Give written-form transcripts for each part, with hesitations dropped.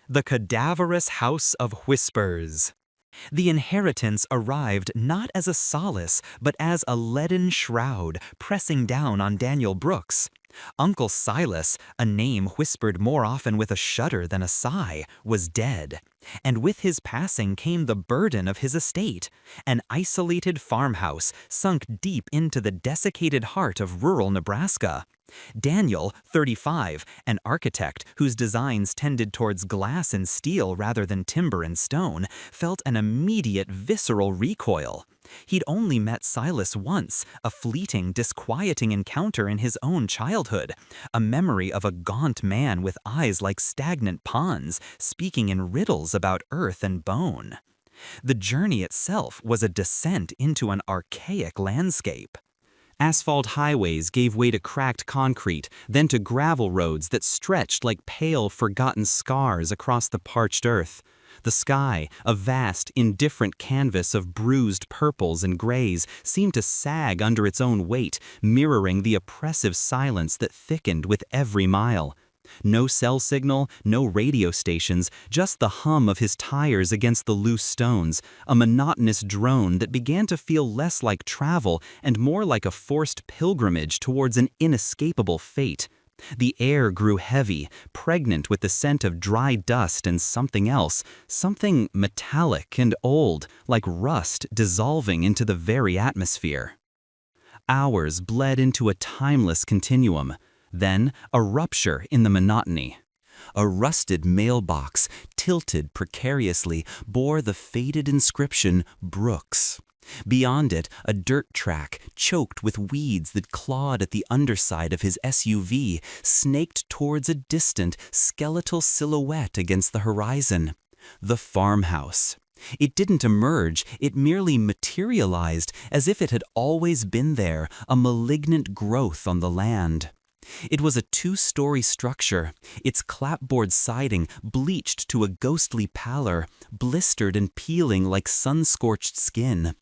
The Cadaverous House of Whispers. The inheritance arrived not as a solace, but as a leaden shroud pressing down on Daniel Brooks. Uncle Silas, a name whispered more often with a shudder than a sigh, was dead. And with his passing came the burden of his estate, an isolated farmhouse sunk deep into the desiccated heart of rural Nebraska. Daniel, 35, an architect whose designs tended towards glass and steel rather than timber and stone, felt an immediate visceral recoil. He'd only met Silas once, a fleeting, disquieting encounter in his own childhood, a memory of a gaunt man with eyes like stagnant ponds, speaking in riddles about earth and bone. The journey itself was a descent into an archaic landscape. Asphalt highways gave way to cracked concrete, then to gravel roads that stretched like pale, forgotten scars across the parched earth. The sky, a vast, indifferent canvas of bruised purples and grays, seemed to sag under its own weight, mirroring the oppressive silence that thickened with every mile. No cell signal, no radio stations, just the hum of his tires against the loose stones, a monotonous drone that began to feel less like travel and more like a forced pilgrimage towards an inescapable fate. The air grew heavy, pregnant with the scent of dry dust and something else, something metallic and old, like rust dissolving into the very atmosphere. Hours bled into a timeless continuum. Then, a rupture in the monotony. A rusted mailbox, tilted precariously, bore the faded inscription, Brooks. Beyond it, a dirt track, choked with weeds that clawed at the underside of his SUV, snaked towards a distant, skeletal silhouette against the horizon. The farmhouse. It didn't emerge, it merely materialized, as if it had always been there, a malignant growth on the land. It was a two-story structure, its clapboard siding bleached to a ghostly pallor, blistered and peeling like sun-scorched skin.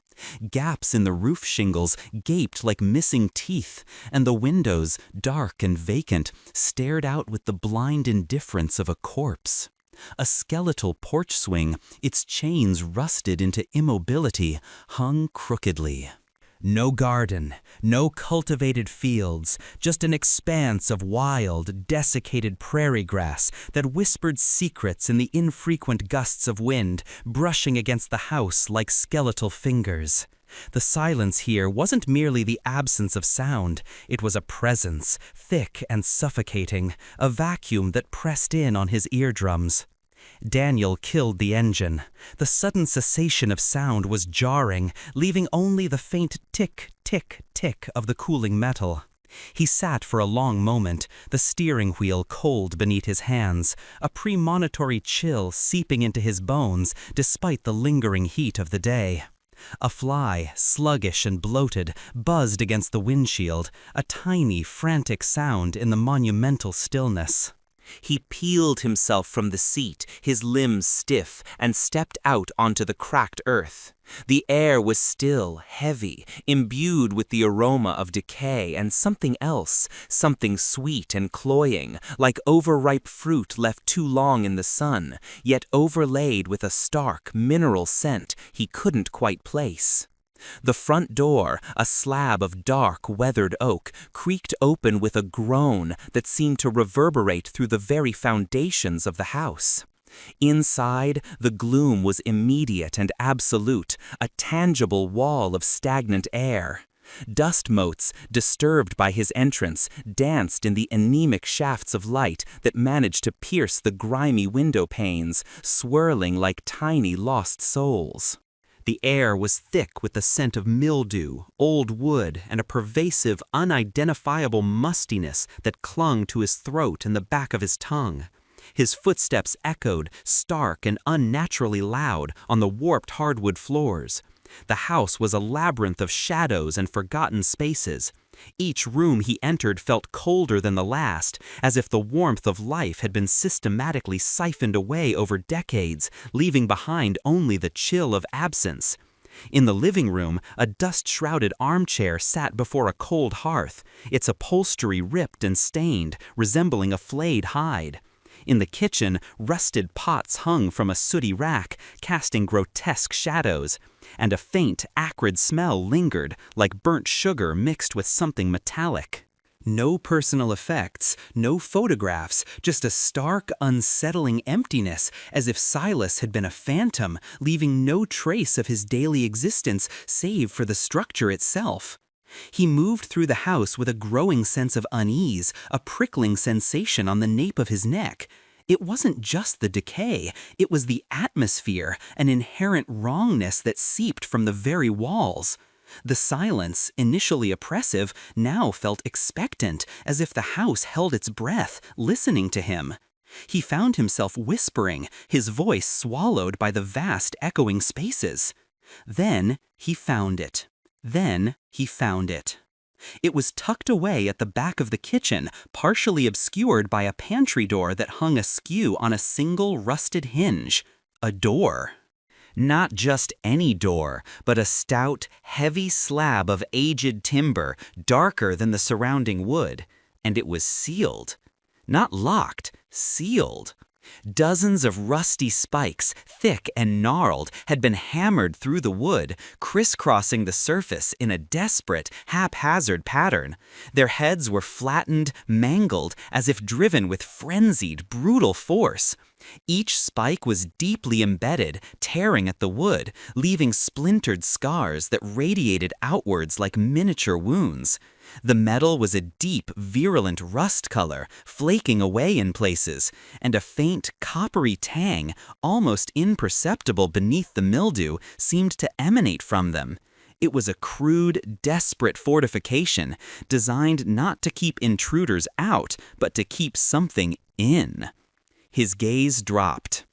Gaps in the roof shingles gaped like missing teeth, and the windows, dark and vacant, stared out with the blind indifference of a corpse. A skeletal porch swing, its chains rusted into immobility, hung crookedly. No garden, no cultivated fields, just an expanse of wild, desiccated prairie grass that whispered secrets in the infrequent gusts of wind, brushing against the house like skeletal fingers. The silence here wasn't merely the absence of sound, it was a presence, thick and suffocating, a vacuum that pressed in on his eardrums. Daniel killed the engine. The sudden cessation of sound was jarring, leaving only the faint tick, tick, tick of the cooling metal. He sat for a long moment, the steering wheel cold beneath his hands, a premonitory chill seeping into his bones despite the lingering heat of the day. A fly, sluggish and bloated, buzzed against the windshield, a tiny, frantic sound in the monumental stillness. He peeled himself from the seat, his limbs stiff, and stepped out onto the cracked earth. The air was still, heavy, imbued with the aroma of decay and something else, something sweet and cloying, like overripe fruit left too long in the sun, yet overlaid with a stark, mineral scent he couldn't quite place. The front door, a slab of dark, weathered oak, creaked open with a groan that seemed to reverberate through the very foundations of the house. Inside, the gloom was immediate and absolute, a tangible wall of stagnant air. Dust motes, disturbed by his entrance, danced in the anemic shafts of light that managed to pierce the grimy window panes, swirling like tiny lost souls. The air was thick with the scent of mildew, old wood, and a pervasive, unidentifiable mustiness that clung to his throat and the back of his tongue. His footsteps echoed, stark and unnaturally loud, on the warped hardwood floors. The house was a labyrinth of shadows and forgotten spaces. Each room he entered felt colder than the last, as if the warmth of life had been systematically siphoned away over decades, leaving behind only the chill of absence. In the living room, a dust-shrouded armchair sat before a cold hearth, its upholstery ripped and stained, resembling a flayed hide. In the kitchen, rusted pots hung from a sooty rack, casting grotesque shadows, and a faint, acrid smell lingered, like burnt sugar mixed with something metallic. No personal effects, no photographs, just a stark, unsettling emptiness, as if Silas had been a phantom, leaving no trace of his daily existence save for the structure itself. He moved through the house with a growing sense of unease, a prickling sensation on the nape of his neck. It wasn't just the decay, it was the atmosphere, an inherent wrongness that seeped from the very walls. The silence, initially oppressive, now felt expectant, as if the house held its breath, listening to him. He found himself whispering, his voice swallowed by the vast echoing spaces. Then he found it. It was tucked away at the back of the kitchen, partially obscured by a pantry door that hung askew on a single rusted hinge. A door. Not just any door, but a stout, heavy slab of aged timber, darker than the surrounding wood. And it was sealed. Not locked, sealed. Dozens of rusty spikes, thick and gnarled, had been hammered through the wood, crisscrossing the surface in a desperate, haphazard pattern. Their heads were flattened, mangled, as if driven with frenzied, brutal force. Each spike was deeply embedded, tearing at the wood, leaving splintered scars that radiated outwards like miniature wounds. The metal was a deep, virulent rust color, flaking away in places, and a faint, coppery tang, almost imperceptible beneath the mildew, seemed to emanate from them. It was a crude, desperate fortification, designed not to keep intruders out, but to keep something in. His gaze dropped.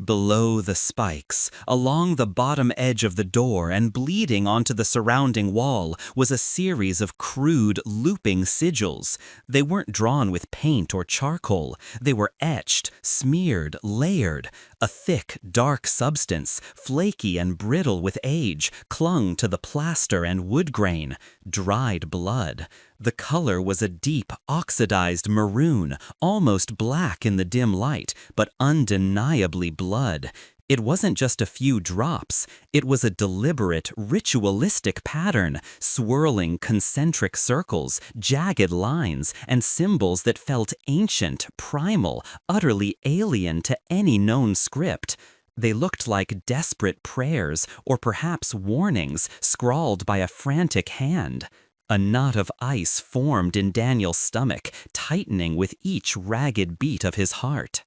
Below the spikes, along the bottom edge of the door and bleeding onto the surrounding wall, was a series of crude, looping sigils. They weren't drawn with paint or charcoal. They were etched, smeared, layered. A thick, dark substance, flaky and brittle with age, clung to the plaster and wood grain. Dried blood. The color was a deep, oxidized maroon, almost black in the dim light, but undeniably blood. It wasn't just a few drops. It was a deliberate, ritualistic pattern, swirling concentric circles, jagged lines, and symbols that felt ancient, primal, utterly alien to any known script. They looked like desperate prayers, or perhaps warnings, scrawled by a frantic hand. A knot of ice formed in Daniel's stomach, tightening with each ragged beat of his heart.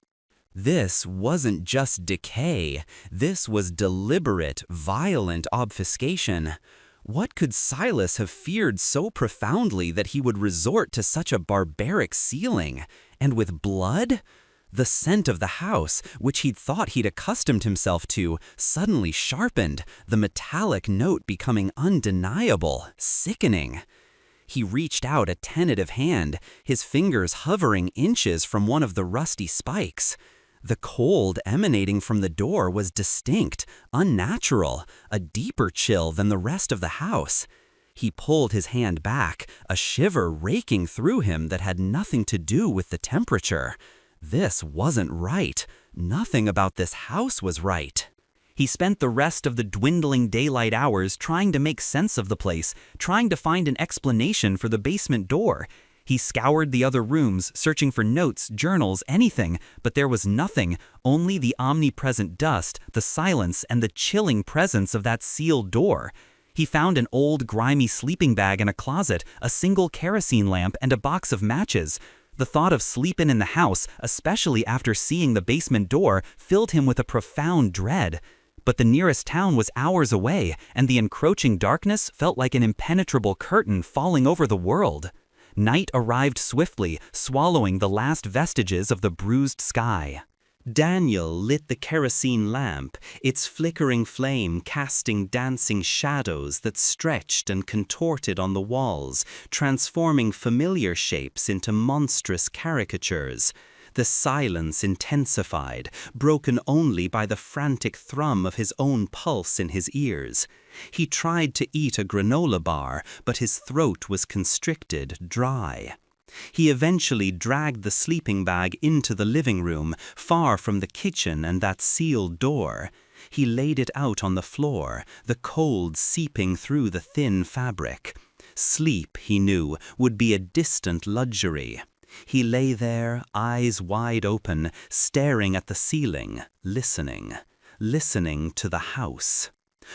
This wasn't just decay. This was deliberate, violent obfuscation. What could Silas have feared so profoundly that he would resort to such a barbaric sealing? And with blood? The scent of the house, which he'd thought he'd accustomed himself to, suddenly sharpened, the metallic note becoming undeniable, sickening. He reached out a tentative hand, his fingers hovering inches from one of the rusty spikes. The cold emanating from the door was distinct, unnatural, a deeper chill than the rest of the house. He pulled his hand back, a shiver raking through him that had nothing to do with the temperature. This wasn't right. Nothing about this house was right. He spent the rest of the dwindling daylight hours trying to make sense of the place, trying to find an explanation for the basement door. He scoured the other rooms, searching for notes, journals, anything, but there was nothing, only the omnipresent dust, the silence, and the chilling presence of that sealed door. He found an old, grimy sleeping bag in a closet, a single kerosene lamp, and a box of matches. The thought of sleeping in the house, especially after seeing the basement door, filled him with a profound dread. But the nearest town was hours away, and the encroaching darkness felt like an impenetrable curtain falling over the world. Night arrived swiftly, swallowing the last vestiges of the bruised sky. Daniel lit the kerosene lamp, its flickering flame casting dancing shadows that stretched and contorted on the walls, transforming familiar shapes into monstrous caricatures. The silence intensified, broken only by the frantic thrum of his own pulse in his ears. He tried to eat a granola bar, but his throat was constricted, dry. He eventually dragged the sleeping bag into the living room, far from the kitchen and that sealed door. He laid it out on the floor, the cold seeping through the thin fabric. Sleep, he knew, would be a distant luxury. He lay there, eyes wide open, staring at the ceiling, listening to the house.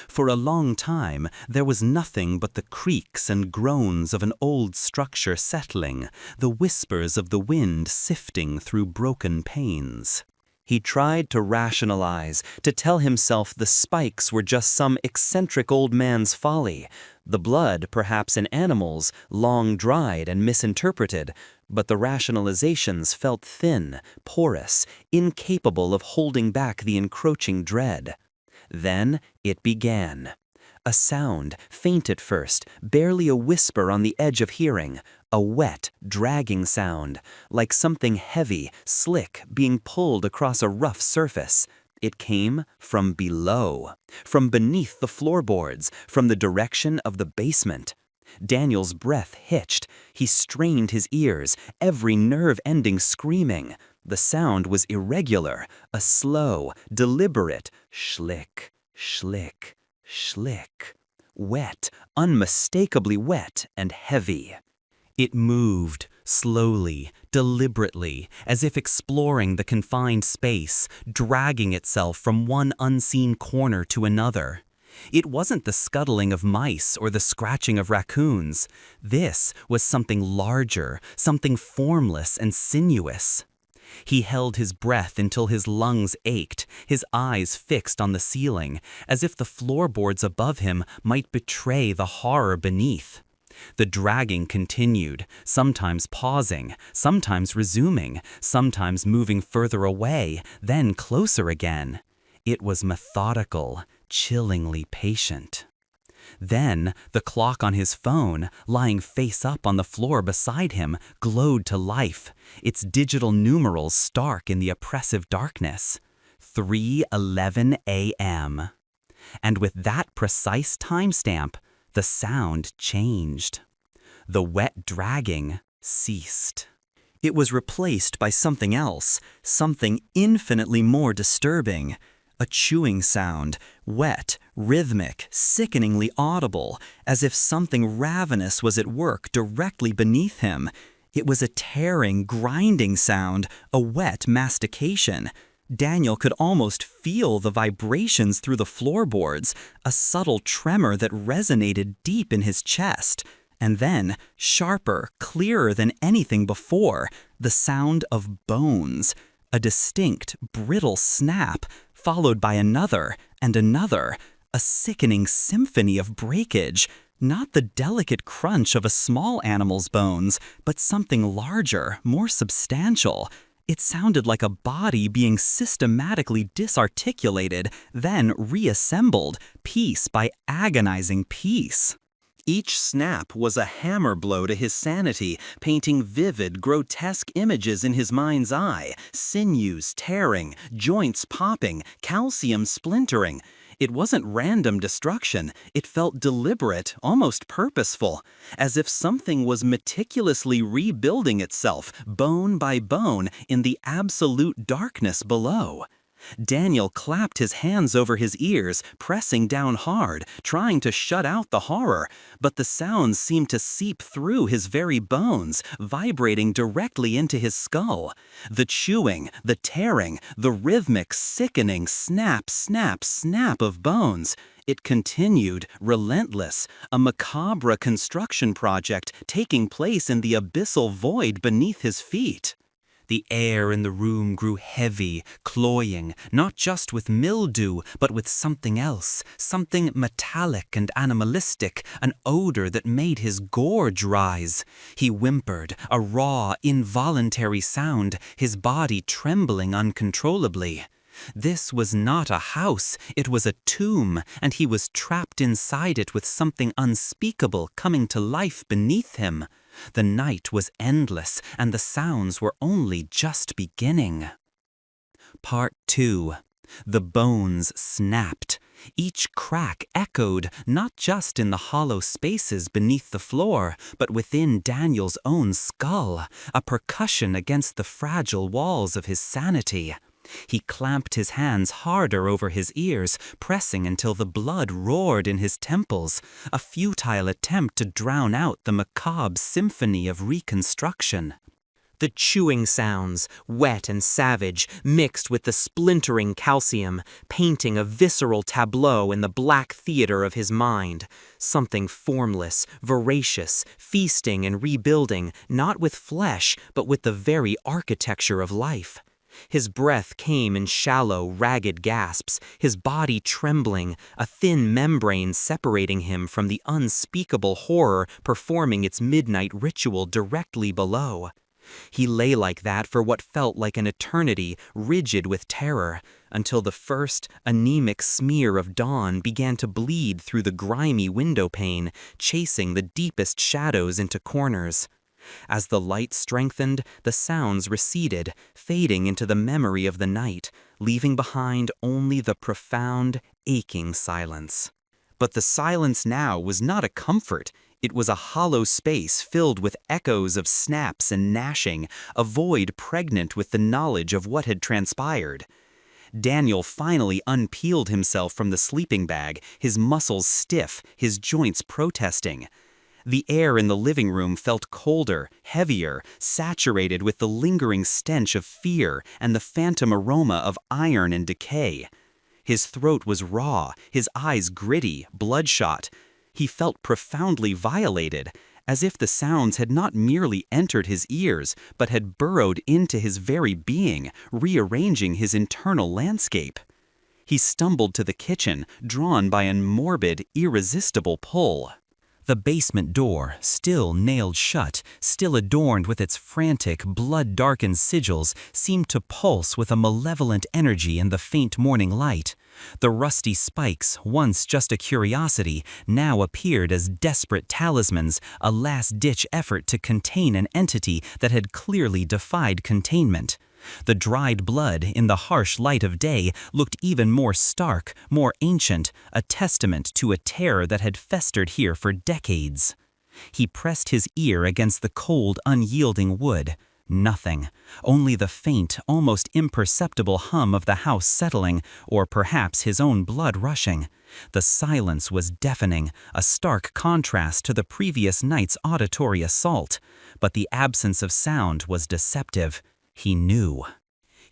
For a long time, there was nothing but the creaks and groans of an old structure settling, the whispers of the wind sifting through broken panes. He tried to rationalize, to tell himself the spikes were just some eccentric old man's folly, the blood perhaps in animals, long dried and misinterpreted, but the rationalizations felt thin, porous, incapable of holding back the encroaching dread. Then it began. A sound, faint at first, barely a whisper on the edge of hearing, a wet, dragging sound, like something heavy, slick, being pulled across a rough surface. It came from below, from beneath the floorboards, from the direction of the basement. Daniel's breath hitched. He strained his ears, every nerve ending screaming. The sound was irregular, a slow, deliberate schlick, schlick, schlick. Wet, unmistakably wet and heavy. It moved, slowly, deliberately, as if exploring the confined space, dragging itself from one unseen corner to another. It wasn't the scuttling of mice or the scratching of raccoons. This was something larger, something formless and sinuous. He held his breath until his lungs ached, his eyes fixed on the ceiling, as if the floorboards above him might betray the horror beneath. The dragging continued, sometimes pausing, sometimes resuming, sometimes moving further away, then closer again. It was methodical, chillingly patient. Then the clock on his phone, lying face up on the floor beside him, glowed to life, its digital numerals stark in the oppressive darkness. 3:11 a.m. And with that precise timestamp, the sound changed. The wet dragging ceased. It was replaced by something else, something infinitely more disturbing. A chewing sound, wet, rhythmic, sickeningly audible, as if something ravenous was at work directly beneath him. It was a tearing, grinding sound, a wet mastication. Daniel could almost feel the vibrations through the floorboards, a subtle tremor that resonated deep in his chest. And then, sharper, clearer than anything before, the sound of bones. A distinct, brittle snap, followed by another and another, a sickening symphony of breakage, not the delicate crunch of a small animal's bones, but something larger, more substantial. It sounded like a body being systematically disarticulated, then reassembled, piece by agonizing piece. Each snap was a hammer blow to his sanity, painting vivid, grotesque images in his mind's eye, sinews tearing, joints popping, calcium splintering. It wasn't random destruction, it felt deliberate, almost purposeful, as if something was meticulously rebuilding itself, bone by bone, in the absolute darkness below. Daniel clapped his hands over his ears, pressing down hard, trying to shut out the horror, but the sounds seemed to seep through his very bones, vibrating directly into his skull. The chewing, the tearing, the rhythmic, sickening snap, snap, snap of bones. It continued, relentless, a macabre construction project taking place in the abyssal void beneath his feet. The air in the room grew heavy, cloying, not just with mildew, but with something else, something metallic and animalistic, an odor that made his gorge rise. He whimpered, a raw, involuntary sound, his body trembling uncontrollably. This was not a house, it was a tomb, and he was trapped inside it with something unspeakable coming to life beneath him. The night was endless, and the sounds were only just beginning. Part 2. The bones snapped. Each crack echoed not just in the hollow spaces beneath the floor, but within Daniel's own skull, a percussion against the fragile walls of his sanity. He clamped his hands harder over his ears, pressing until the blood roared in his temples, a futile attempt to drown out the macabre symphony of reconstruction. The chewing sounds, wet and savage, mixed with the splintering calcium, painting a visceral tableau in the black theater of his mind. Something formless, voracious, feasting and rebuilding, not with flesh, but with the very architecture of life. His breath came in shallow, ragged gasps, his body trembling, a thin membrane separating him from the unspeakable horror performing its midnight ritual directly below. He lay like that for what felt like an eternity, rigid with terror, until the first, anemic smear of dawn began to bleed through the grimy window pane, chasing the deepest shadows into corners. As the light strengthened, the sounds receded, fading into the memory of the night, leaving behind only the profound, aching silence. But the silence now was not a comfort. It was a hollow space filled with echoes of snaps and gnashing, a void pregnant with the knowledge of what had transpired. Daniel finally unpeeled himself from the sleeping bag, his muscles stiff, his joints protesting. The air in the living room felt colder, heavier, saturated with the lingering stench of fear and the phantom aroma of iron and decay. His throat was raw, his eyes gritty, bloodshot. He felt profoundly violated, as if the sounds had not merely entered his ears, but had burrowed into his very being, rearranging his internal landscape. He stumbled to the kitchen, drawn by a morbid, irresistible pull. The basement door, still nailed shut, still adorned with its frantic, blood-darkened sigils, seemed to pulse with a malevolent energy in the faint morning light. The rusty spikes, once just a curiosity, now appeared as desperate talismans, a last-ditch effort to contain an entity that had clearly defied containment. The dried blood, in the harsh light of day, looked even more stark, more ancient, a testament to a terror that had festered here for decades. He pressed his ear against the cold, unyielding wood. Nothing. Only the faint, almost imperceptible hum of the house settling, or perhaps his own blood rushing. The silence was deafening, a stark contrast to the previous night's auditory assault. But the absence of sound was deceptive. He knew.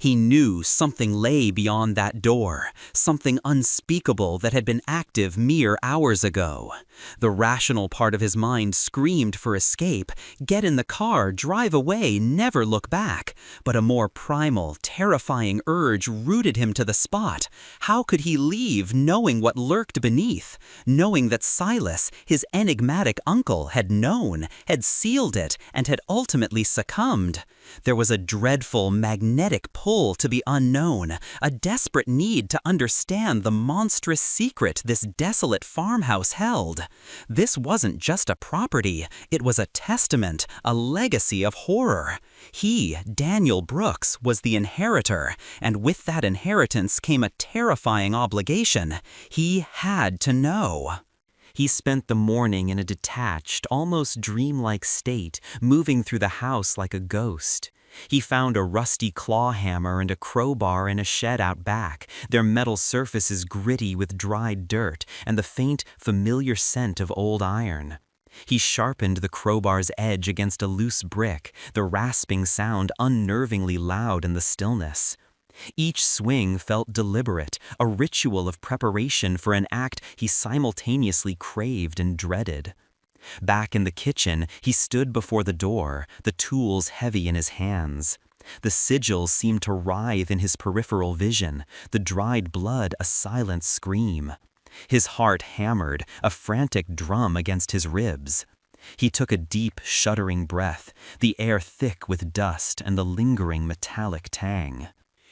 He knew something lay beyond that door, something unspeakable that had been active mere hours ago. The rational part of his mind screamed for escape, get in the car, drive away, never look back. But a more primal, terrifying urge rooted him to the spot. How could he leave knowing what lurked beneath, knowing that Silas, his enigmatic uncle, had known, had sealed it, and had ultimately succumbed? There was a dreadful, magnetic pull to be unknown, a desperate need to understand the monstrous secret this desolate farmhouse held. This wasn't just a property, it was a testament, a legacy of horror. He, Daniel Brooks, was the inheritor, and with that inheritance came a terrifying obligation. He had to know. He spent the morning in a detached, almost dreamlike state, moving through the house like a ghost. He found a rusty claw hammer and a crowbar in a shed out back, their metal surfaces gritty with dried dirt and the faint, familiar scent of old iron. He sharpened the crowbar's edge against a loose brick, the rasping sound unnervingly loud in the stillness. Each swing felt deliberate, a ritual of preparation for an act he simultaneously craved and dreaded. Back in the kitchen, he stood before the door, the tools heavy in his hands. The sigils seemed to writhe in his peripheral vision, the dried blood a silent scream. His heart hammered, a frantic drum against his ribs. He took a deep, shuddering breath, the air thick with dust and the lingering metallic tang.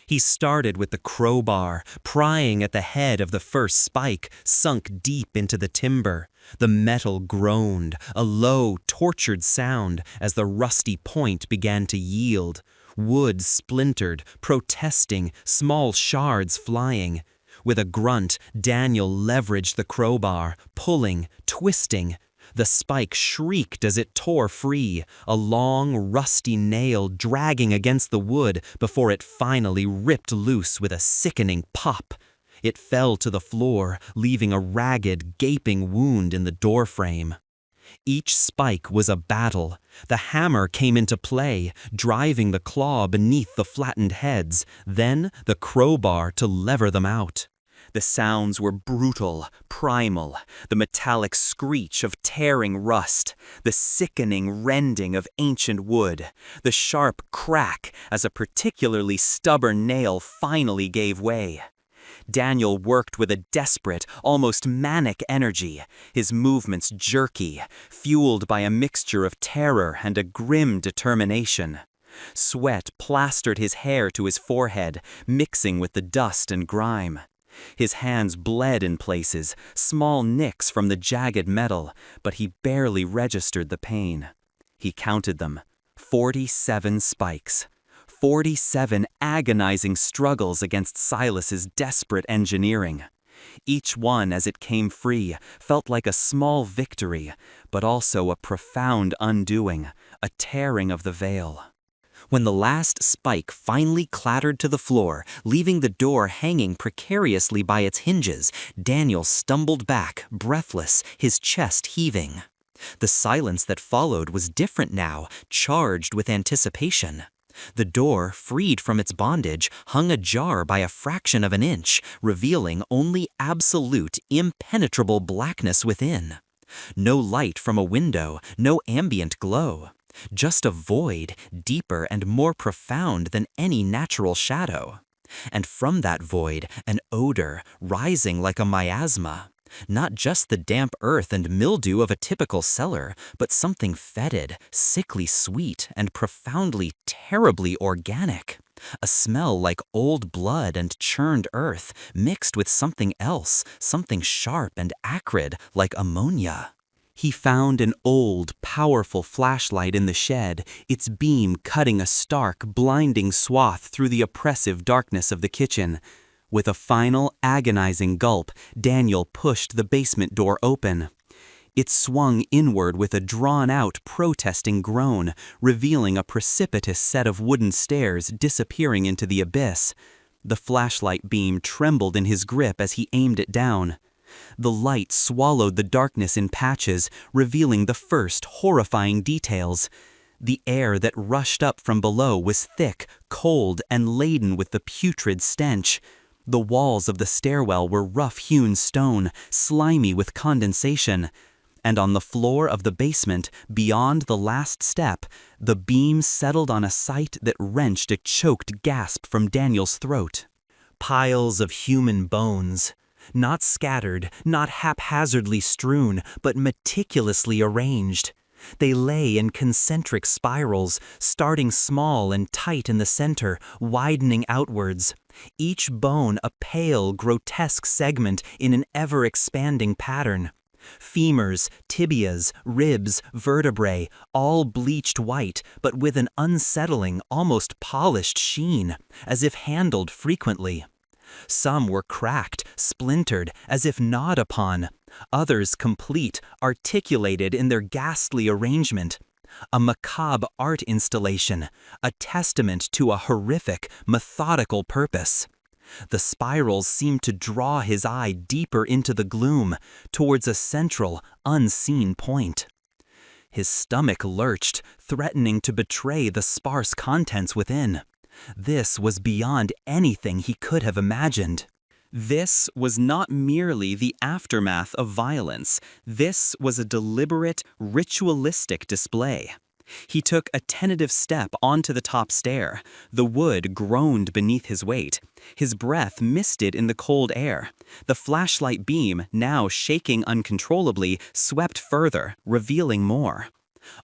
He started with the crowbar, prying at the head of the first spike, sunk deep into the timber. The metal groaned, a low, tortured sound as the rusty point began to yield. Wood splintered, protesting, small shards flying. With a grunt, Daniel leveraged the crowbar, pulling, twisting. The spike shrieked as it tore free, a long, rusty nail dragging against the wood before it finally ripped loose with a sickening pop. It fell to the floor, leaving a ragged, gaping wound in the doorframe. Each spike was a battle. The hammer came into play, driving the claw beneath the flattened heads, then the crowbar to lever them out. The sounds were brutal, primal, the metallic screech of tearing rust, the sickening rending of ancient wood, the sharp crack as a particularly stubborn nail finally gave way. Daniel worked with a desperate, almost manic energy, his movements jerky, fueled by a mixture of terror and a grim determination. Sweat plastered his hair to his forehead, mixing with the dust and grime. His hands bled in places, small nicks from the jagged metal, but he barely registered the pain. He counted them. 47 spikes. 47 agonizing struggles against Silas's desperate engineering. Each one, as it came free, felt like a small victory, but also a profound undoing, a tearing of the veil. When the last spike finally clattered to the floor, leaving the door hanging precariously by its hinges, Daniel stumbled back, breathless, his chest heaving. The silence that followed was different now, charged with anticipation. The door, freed from its bondage, hung ajar by a fraction of an inch, revealing only absolute, impenetrable blackness within. No light from a window, no ambient glow. Just a void, deeper and more profound than any natural shadow. And from that void, an odor, rising like a miasma. Not just the damp earth and mildew of a typical cellar, but something fetid, sickly sweet, and profoundly, terribly organic. A smell like old blood and churned earth, mixed with something else, something sharp and acrid, like ammonia. He found an old, powerful flashlight in the shed, its beam cutting a stark, blinding swath through the oppressive darkness of the kitchen. With a final, agonizing gulp, Daniel pushed the basement door open. It swung inward with a drawn-out, protesting groan, revealing a precipitous set of wooden stairs disappearing into the abyss. The flashlight beam trembled in his grip as he aimed it down. The light swallowed the darkness in patches, revealing the first horrifying details. The air that rushed up from below was thick, cold, and laden with the putrid stench. The walls of the stairwell were rough-hewn stone, slimy with condensation. And on the floor of the basement, beyond the last step, the beam settled on a sight that wrenched a choked gasp from Daniel's throat. Piles of human bones. Not scattered, not haphazardly strewn, but meticulously arranged. They lay in concentric spirals, starting small and tight in the center, widening outwards. Each bone a pale, grotesque segment in an ever-expanding pattern. Femurs, tibias, ribs, vertebrae, all bleached white, but with an unsettling, almost polished sheen, as if handled frequently. Some were cracked, splintered, as if gnawed upon. Others complete, articulated in their ghastly arrangement. A macabre art installation, a testament to a horrific, methodical purpose. The spirals seemed to draw his eye deeper into the gloom, towards a central, unseen point. His stomach lurched, threatening to betray the sparse contents within. This was beyond anything he could have imagined. This was not merely the aftermath of violence. This was a deliberate, ritualistic display. He took a tentative step onto the top stair. The wood groaned beneath his weight. His breath misted in the cold air. The flashlight beam, now shaking uncontrollably, swept further, revealing more.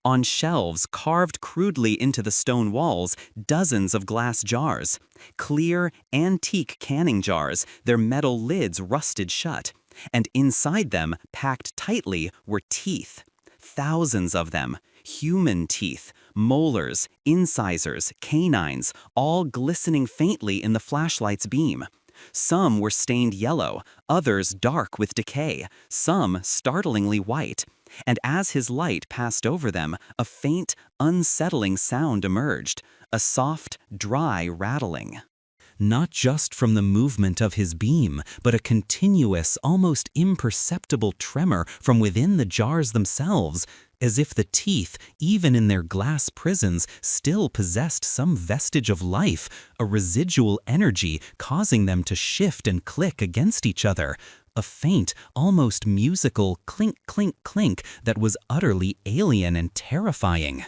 On shelves carved crudely into the stone walls, dozens of glass jars. Clear, antique canning jars, their metal lids rusted shut. And inside them, packed tightly, were teeth. Thousands of them. Human teeth, molars, incisors, canines, all glistening faintly in the flashlight's beam. Some were stained yellow, others dark with decay, some startlingly white. And as his light passed over them, a faint, unsettling sound emerged, a soft, dry rattling. Not just from the movement of his beam, but a continuous, almost imperceptible tremor from within the jars themselves, as if the teeth, even in their glass prisons, still possessed some vestige of life, a residual energy causing them to shift and click against each other. A faint, almost musical clink, clink, clink that was utterly alien and terrifying.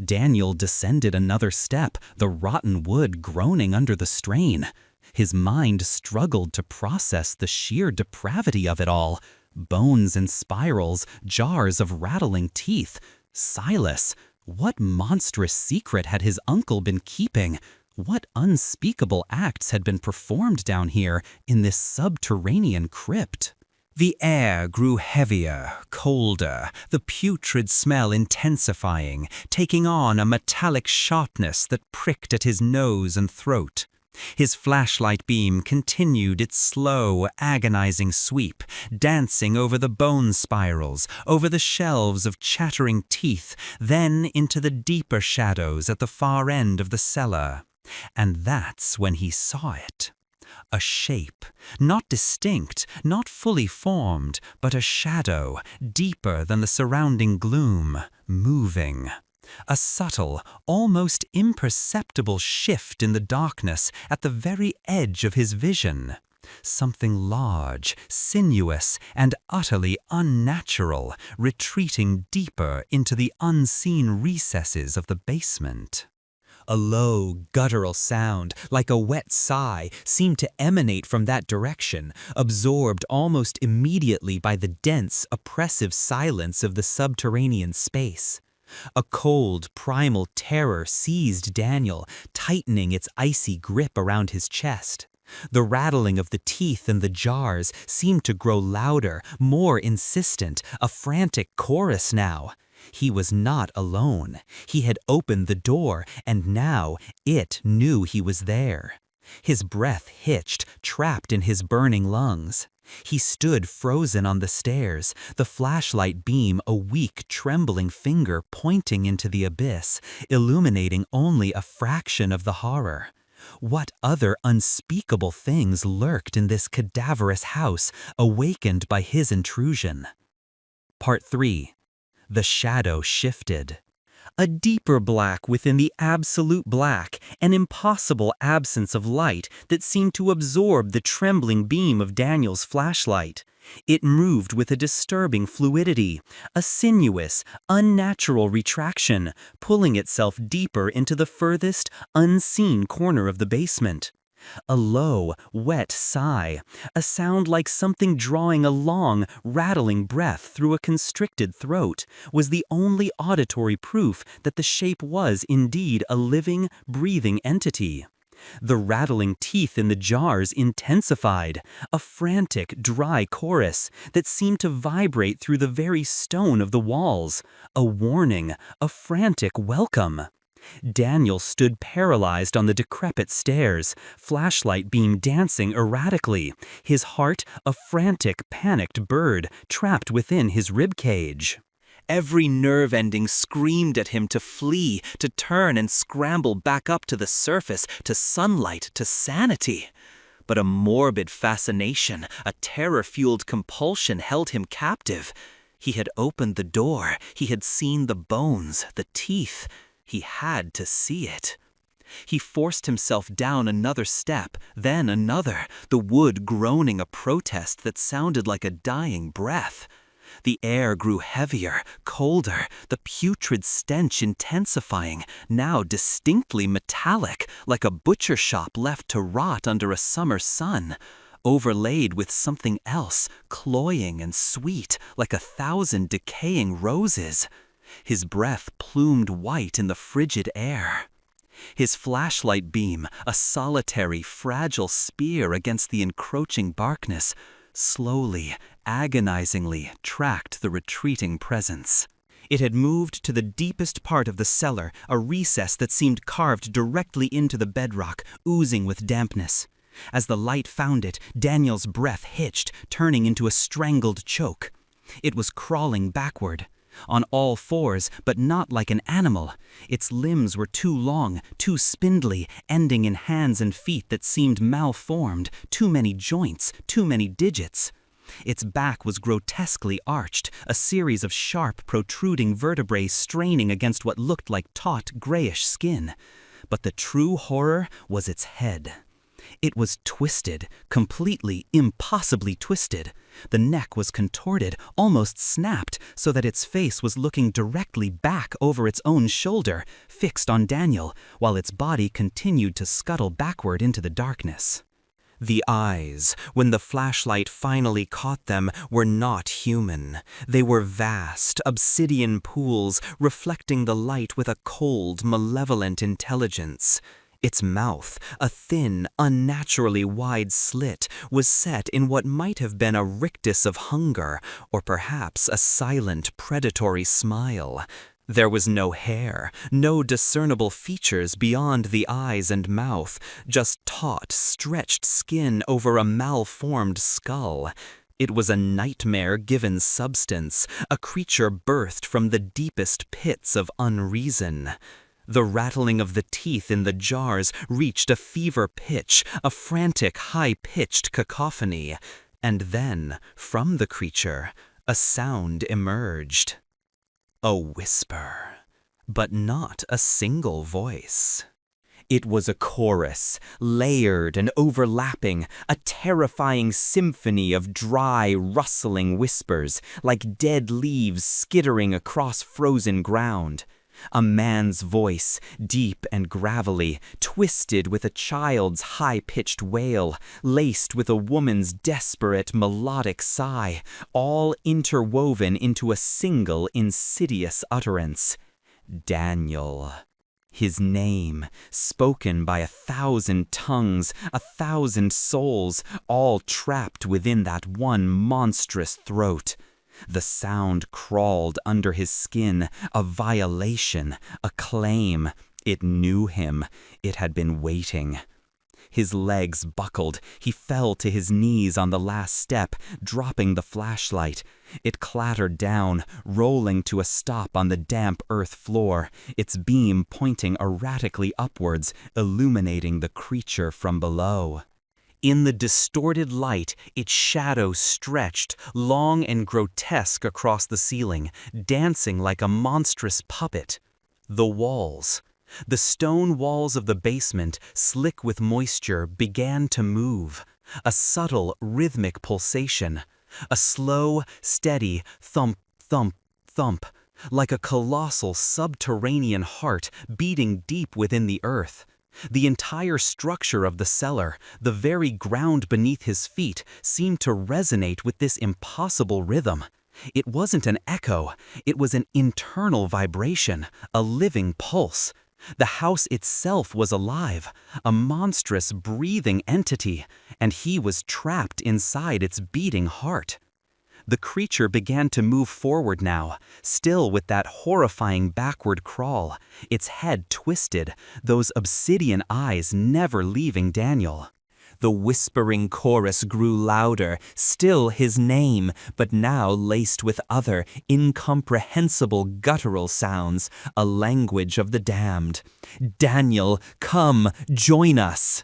Daniel descended another step, the rotten wood groaning under the strain. His mind struggled to process the sheer depravity of it all. Bones and spirals, jars of rattling teeth. Silas, what monstrous secret had his uncle been keeping? What unspeakable acts had been performed down here in this subterranean crypt? The air grew heavier, colder, the putrid smell intensifying, taking on a metallic sharpness that pricked at his nose and throat. His flashlight beam continued its slow, agonizing sweep, dancing over the bone spirals, over the shelves of chattering teeth, then into the deeper shadows at the far end of the cellar. And that's when he saw it. A shape, not distinct, not fully formed, but a shadow, deeper than the surrounding gloom, moving. A subtle, almost imperceptible shift in the darkness at the very edge of his vision. Something large, sinuous, and utterly unnatural, retreating deeper into the unseen recesses of the basement. A low, guttural sound, like a wet sigh, seemed to emanate from that direction, absorbed almost immediately by the dense, oppressive silence of the subterranean space. A cold, primal terror seized Daniel, tightening its icy grip around his chest. The rattling of the teeth in the jars seemed to grow louder, more insistent, a frantic chorus now. He was not alone. He had opened the door, and now it knew he was there. His breath hitched, trapped in his burning lungs. He stood frozen on the stairs, the flashlight beam a weak, trembling finger pointing into the abyss, illuminating only a fraction of the horror. What other unspeakable things lurked in this cadaverous house, awakened by his intrusion? Part 3. The shadow shifted. A deeper black within the absolute black, an impossible absence of light that seemed to absorb the trembling beam of Daniel's flashlight. It moved with a disturbing fluidity, a sinuous, unnatural retraction, pulling itself deeper into the furthest, unseen corner of the basement. A low, wet sigh, a sound like something drawing a long, rattling breath through a constricted throat, was the only auditory proof that the shape was indeed a living, breathing entity. The rattling teeth in the jars intensified, a frantic, dry chorus that seemed to vibrate through the very stone of the walls, a warning, a frantic welcome. Daniel stood paralyzed on the decrepit stairs, flashlight beam dancing erratically, his heart a frantic, panicked bird trapped within his ribcage. Every nerve ending screamed at him to flee, to turn and scramble back up to the surface, to sunlight, to sanity. But a morbid fascination, a terror-fueled compulsion held him captive. He had opened the door, he had seen the bones, the teeth. He had to see it. He forced himself down another step, then another, the wood groaning a protest that sounded like a dying breath. The air grew heavier, colder, the putrid stench intensifying, now distinctly metallic, like a butcher shop left to rot under a summer sun, overlaid with something else, cloying and sweet, like 1,000 decaying roses. His breath plumed white in the frigid air. His flashlight beam, a solitary, fragile spear against the encroaching darkness, slowly, agonizingly tracked the retreating presence. It had moved to the deepest part of the cellar, a recess that seemed carved directly into the bedrock, oozing with dampness. As the light found it, Daniel's breath hitched, turning into a strangled choke. It was crawling backward, on all fours, but not like an animal. Its limbs were too long, too spindly, ending in hands and feet that seemed malformed, too many joints, too many digits. Its back was grotesquely arched, a series of sharp, protruding vertebrae straining against what looked like taut, grayish skin. But the true horror was its head. It was twisted, completely, impossibly twisted. The neck was contorted, almost snapped, so that its face was looking directly back over its own shoulder, fixed on Daniel, while its body continued to scuttle backward into the darkness. The eyes, when the flashlight finally caught them, were not human. They were vast, obsidian pools, reflecting the light with a cold, malevolent intelligence. Its mouth, a thin, unnaturally wide slit, was set in what might have been a rictus of hunger, or perhaps a silent, predatory smile. There was no hair, no discernible features beyond the eyes and mouth, just taut, stretched skin over a malformed skull. It was a nightmare given substance, a creature birthed from the deepest pits of unreason. The rattling of the teeth in the jars reached a fever pitch, a frantic, high-pitched cacophony. And then, from the creature, a sound emerged. A whisper, but not a single voice. It was a chorus, layered and overlapping, a terrifying symphony of dry, rustling whispers, like dead leaves skittering across frozen ground. A man's voice, deep and gravelly, twisted with a child's high-pitched wail, laced with a woman's desperate, melodic sigh, all interwoven into a single insidious utterance. Daniel. His name, spoken by 1,000 tongues, 1,000 souls, all trapped within that one monstrous throat. The sound crawled under his skin, a violation, a claim. It knew him. It had been waiting. His legs buckled. He fell to his knees on the last step, dropping the flashlight. It clattered down, rolling to a stop on the damp earth floor, its beam pointing erratically upwards, illuminating the creature from below. In the distorted light, its shadow stretched, long and grotesque across the ceiling, dancing like a monstrous puppet. The walls, the stone walls of the basement, slick with moisture, began to move. A subtle, rhythmic pulsation. A slow, steady thump, thump, thump, like a colossal subterranean heart beating deep within the earth. The entire structure of the cellar, the very ground beneath his feet, seemed to resonate with this impossible rhythm. It wasn't an echo, it was an internal vibration, a living pulse. The house itself was alive, a monstrous, breathing entity, and he was trapped inside its beating heart. The creature began to move forward now, still with that horrifying backward crawl, its head twisted, those obsidian eyes never leaving Daniel. The whispering chorus grew louder, still his name, but now laced with other, incomprehensible guttural sounds, a language of the damned. "Daniel, come, join us!"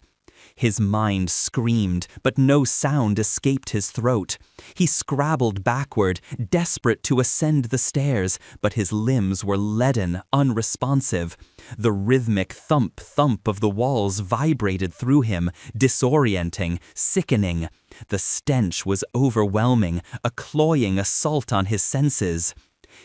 His mind screamed, but no sound escaped his throat. He scrabbled backward, desperate to ascend the stairs, but his limbs were leaden, unresponsive. The rhythmic thump-thump of the walls vibrated through him, disorienting, sickening. The stench was overwhelming, a cloying assault on his senses.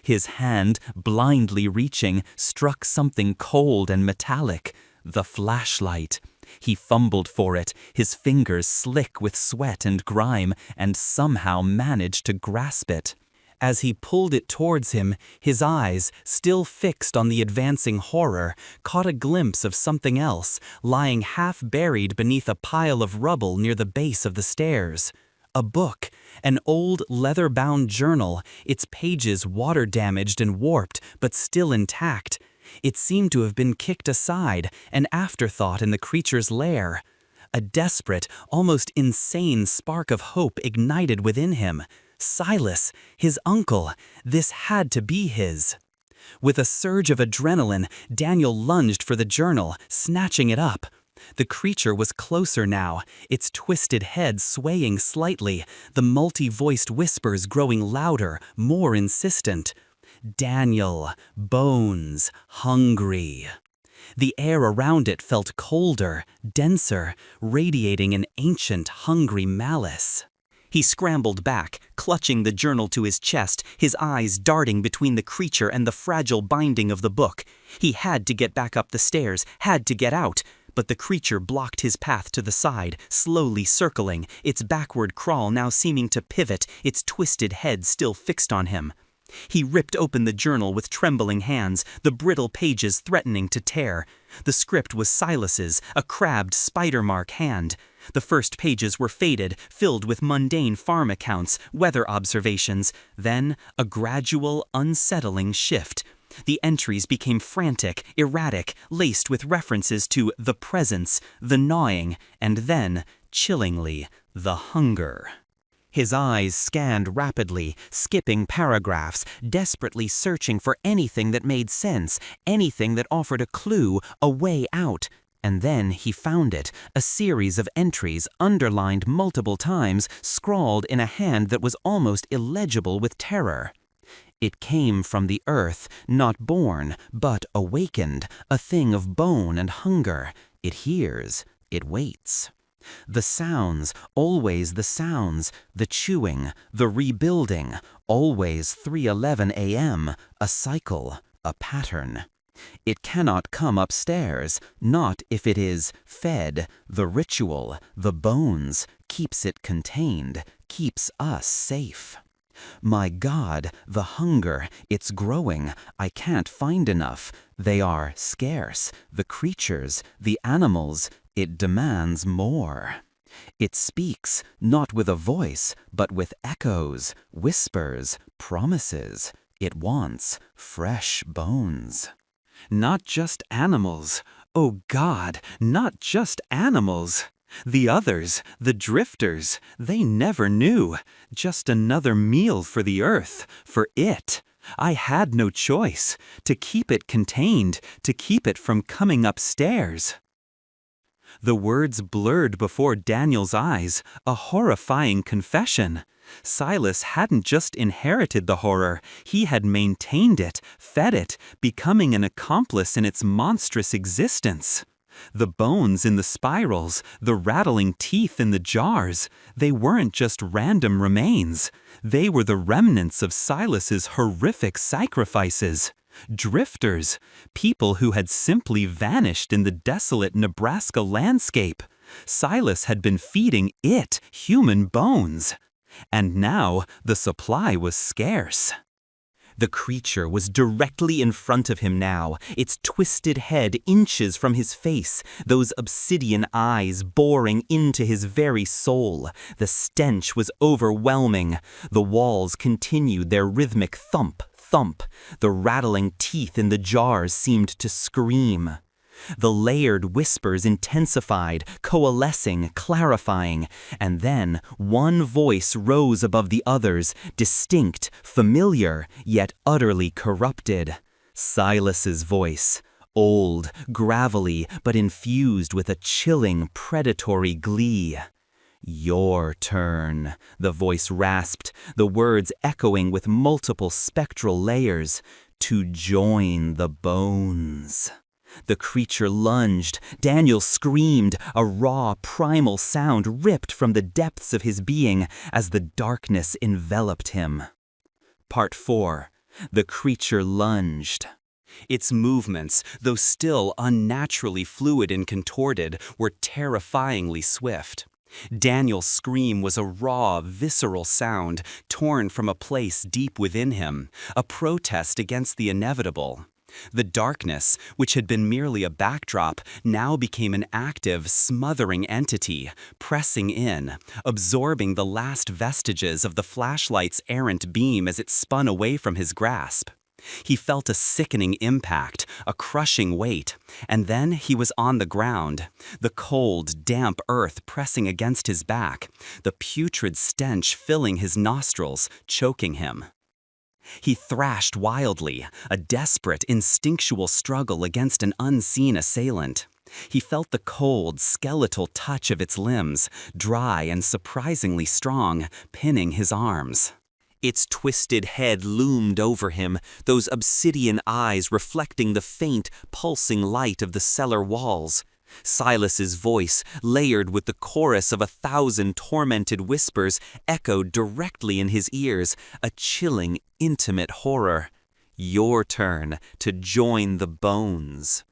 His hand, blindly reaching, struck something cold and metallic. The flashlight. He fumbled for it, his fingers slick with sweat and grime, and somehow managed to grasp it. As he pulled it towards him, his eyes, still fixed on the advancing horror, caught a glimpse of something else, lying half-buried beneath a pile of rubble near the base of the stairs. A book, an old leather-bound journal, its pages water-damaged and warped, but still intact. It seemed to have been kicked aside, an afterthought in the creature's lair. A desperate, almost insane spark of hope ignited within him. Silas, his uncle, this had to be his. With a surge of adrenaline, Daniel lunged for the journal, snatching it up. The creature was closer now, its twisted head swaying slightly, the multi-voiced whispers growing louder, more insistent. Daniel, bones, hungry. The air around it felt colder, denser, radiating an ancient, hungry malice. He scrambled back, clutching the journal to his chest, his eyes darting between the creature and the fragile binding of the book. He had to get back up the stairs, had to get out. But the creature blocked his path to the side, slowly circling, its backward crawl now seeming to pivot, its twisted head still fixed on him. He ripped open the journal with trembling hands, the brittle pages threatening to tear. The script was Silas's, a crabbed spider-mark hand. The first pages were faded, filled with mundane farm accounts, weather observations, then a gradual, unsettling shift. The entries became frantic, erratic, laced with references to the presence, the gnawing, and then, chillingly, the hunger. His eyes scanned rapidly, skipping paragraphs, desperately searching for anything that made sense, anything that offered a clue, a way out. And then he found it, a series of entries underlined multiple times, scrawled in a hand that was almost illegible with terror. It came from the earth, not born, but awakened, a thing of bone and hunger. It hears, it waits. The sounds, always the sounds, the chewing, the rebuilding, always 3:11 a.m., a cycle, a pattern. It cannot come upstairs, not if it is fed, the ritual, the bones, keeps it contained, keeps us safe. My God, the hunger, it's growing, I can't find enough, they are scarce, the creatures, the animals, it demands more. It speaks, not with a voice, but with echoes, whispers, promises. It wants fresh bones. Not just animals. Oh God, not just animals. The others, the drifters, they never knew. Just another meal for the earth, for it. I had no choice. To keep it contained, to keep it from coming upstairs. The words blurred before Daniel's eyes, a horrifying confession. Silas hadn't just inherited the horror, he had maintained it, fed it, becoming an accomplice in its monstrous existence. The bones in the spirals, the rattling teeth in the jars, they weren't just random remains. They were the remnants of Silas's horrific sacrifices. Drifters, people who had simply vanished in the desolate Nebraska landscape. Silas had been feeding it human bones. And now the supply was scarce. The creature was directly in front of him now, its twisted head inches from his face, those obsidian eyes boring into his very soul. The stench was overwhelming. The walls continued their rhythmic thump, thump. The rattling teeth in the jars seemed to scream. The layered whispers intensified, coalescing, clarifying, and then one voice rose above the others, distinct, familiar, yet utterly corrupted. Silas's voice, old, gravelly, but infused with a chilling, predatory glee. Your turn, the voice rasped, the words echoing with multiple spectral layers, to join the bones. The creature lunged. Daniel screamed, a raw, primal sound ripped from the depths of his being as the darkness enveloped him. Part 4. The creature lunged. Its movements, though still unnaturally fluid and contorted, were terrifyingly swift. Daniel's scream was a raw, visceral sound, torn from a place deep within him, a protest against the inevitable. The darkness, which had been merely a backdrop, now became an active, smothering entity, pressing in, absorbing the last vestiges of the flashlight's errant beam as it spun away from his grasp. He felt a sickening impact, a crushing weight, and then he was on the ground, the cold, damp earth pressing against his back, the putrid stench filling his nostrils, choking him. He thrashed wildly, a desperate, instinctual struggle against an unseen assailant. He felt the cold, skeletal touch of its limbs, dry and surprisingly strong, pinning his arms. Its twisted head loomed over him, those obsidian eyes reflecting the faint, pulsing light of the cellar walls. Silas's voice, layered with the chorus of 1,000 tormented whispers, echoed directly in his ears, a chilling, intimate horror. Your turn to join the bones.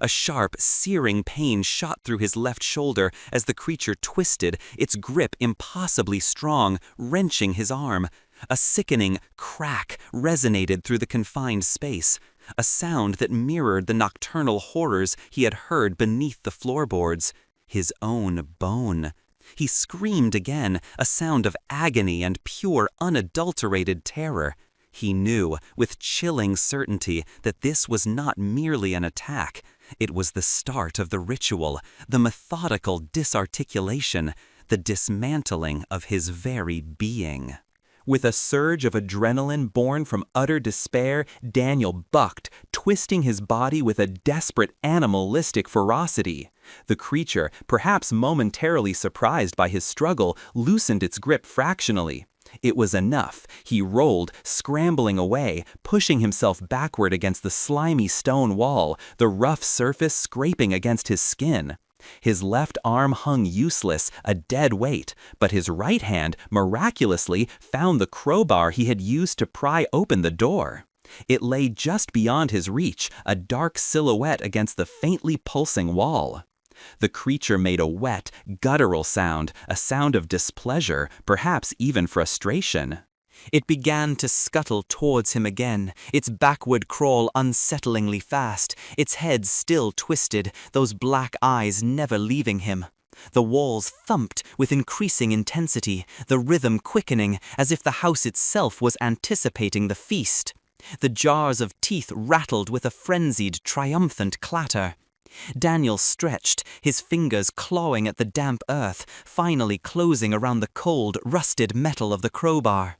A sharp, searing pain shot through his left shoulder as the creature twisted, its grip impossibly strong, wrenching his arm. A sickening crack resonated through the confined space, a sound that mirrored the nocturnal horrors he had heard beneath the floorboards. His own bone. He screamed again, a sound of agony and pure, unadulterated terror. He knew, with chilling certainty, that this was not merely an attack. It was the start of the ritual, the methodical disarticulation, the dismantling of his very being. With a surge of adrenaline born from utter despair, Daniel bucked, twisting his body with a desperate animalistic ferocity. The creature, perhaps momentarily surprised by his struggle, loosened its grip fractionally. It was enough. He rolled, scrambling away, pushing himself backward against the slimy stone wall, the rough surface scraping against his skin. His left arm hung useless, a dead weight, but his right hand miraculously found the crowbar he had used to pry open the door. It lay just beyond his reach, a dark silhouette against the faintly pulsing wall. The creature made a wet, guttural sound, a sound of displeasure, perhaps even frustration. It began to scuttle towards him again, its backward crawl unsettlingly fast, its head still twisted, those black eyes never leaving him. The walls thumped with increasing intensity, the rhythm quickening as if the house itself was anticipating the feast. The jars of teeth rattled with a frenzied, triumphant clatter. Daniel stretched, his fingers clawing at the damp earth, finally closing around the cold, rusted metal of the crowbar.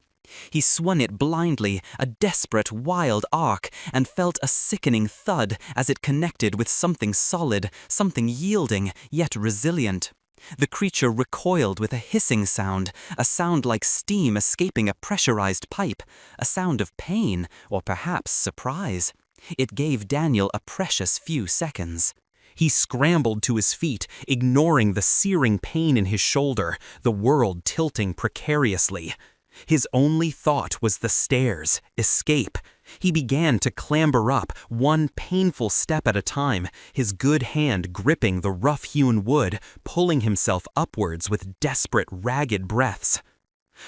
He swung it blindly, a desperate, wild arc, and felt a sickening thud as it connected with something solid, something yielding, yet resilient. The creature recoiled with a hissing sound, a sound like steam escaping a pressurized pipe, a sound of pain, or perhaps surprise. It gave Daniel a precious few seconds. He scrambled to his feet, ignoring the searing pain in his shoulder, the world tilting precariously. His only thought was the stairs, escape. He began to clamber up, one painful step at a time, his good hand gripping the rough-hewn wood, pulling himself upwards with desperate, ragged breaths.